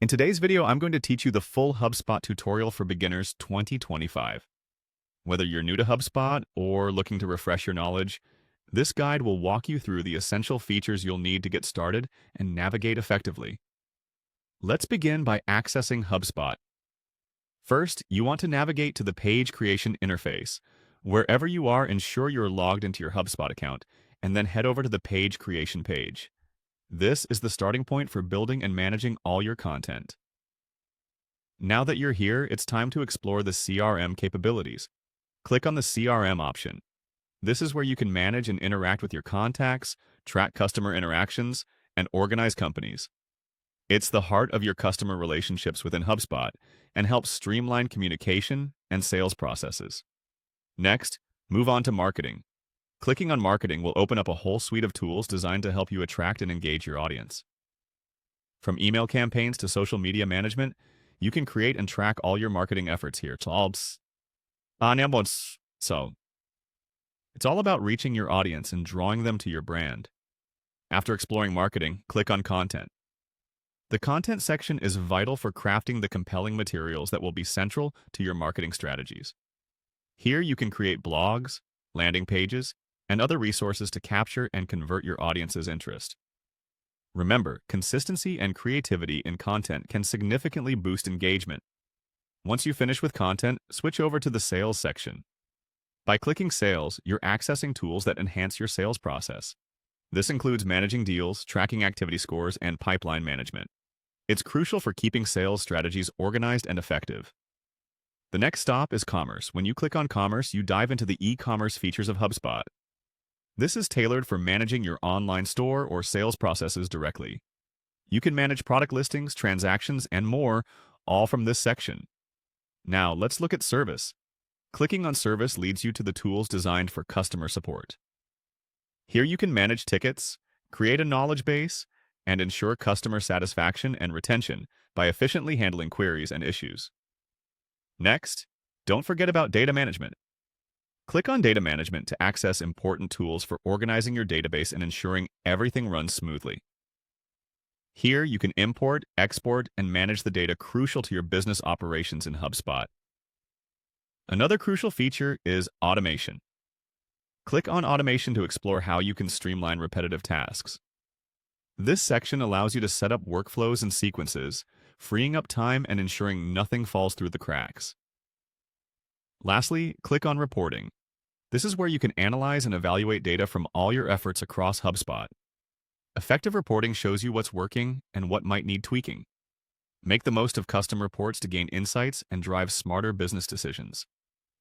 In today's video, I'm going to teach you the full HubSpot tutorial for beginners 2025. Whether you're new to HubSpot or looking to refresh your knowledge, this guide will walk you through the essential features you'll need to get started and navigate effectively. Let's begin by accessing HubSpot. First, you want to navigate to the page creation interface. Wherever you are, ensure you're logged into your HubSpot account, and then head over to the page creation page. This is the starting point for building and managing all your content. Now that you're here, it's time to explore the CRM capabilities. Click on the CRM option. This is where you can manage and interact with your contacts, track customer interactions, and organize companies. It's the heart of your customer relationships within HubSpot and helps streamline communication and sales processes. Next, move on to marketing. Clicking on marketing will open up a whole suite of tools designed to help you attract and engage your audience. From email campaigns to social media management, you can create and track all your marketing efforts here. It's all about reaching your audience and drawing them to your brand. After exploring marketing, click on content. The content section is vital for crafting the compelling materials that will be central to your marketing strategies. Here you can create blogs, landing pages, and other resources to capture and convert your audience's interest. Remember, consistency and creativity in content can significantly boost engagement. Once you finish with content, switch over to the sales section. By clicking Sales, you're accessing tools that enhance your sales process. This includes managing deals, tracking activity scores, and pipeline management. It's crucial for keeping sales strategies organized and effective. The next stop is Commerce. When you click on Commerce, you dive into the e-commerce features of HubSpot. This is tailored for managing your online store or sales processes directly. You can manage product listings, transactions, and more, all from this section. Now, let's look at Service. Clicking on Service leads you to the tools designed for customer support. Here you can manage tickets, create a knowledge base, and ensure customer satisfaction and retention by efficiently handling queries and issues. Next, don't forget about data management. Click on Data Management to access important tools for organizing your database and ensuring everything runs smoothly. Here, you can import, export, and manage the data crucial to your business operations in HubSpot. Another crucial feature is automation. Click on Automation to explore how you can streamline repetitive tasks. This section allows you to set up workflows and sequences, freeing up time and ensuring nothing falls through the cracks. Lastly, click on Reporting. This is where you can analyze and evaluate data from all your efforts across HubSpot. Effective reporting shows you what's working and what might need tweaking. Make the most of custom reports to gain insights and drive smarter business decisions.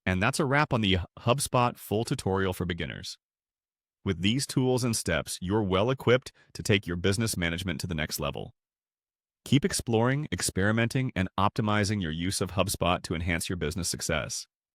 And that's a wrap on the HubSpot full tutorial for beginners. With these tools and steps, you're well equipped to take your business management to the next level. Keep exploring, experimenting, and optimizing your use of HubSpot to enhance your business success.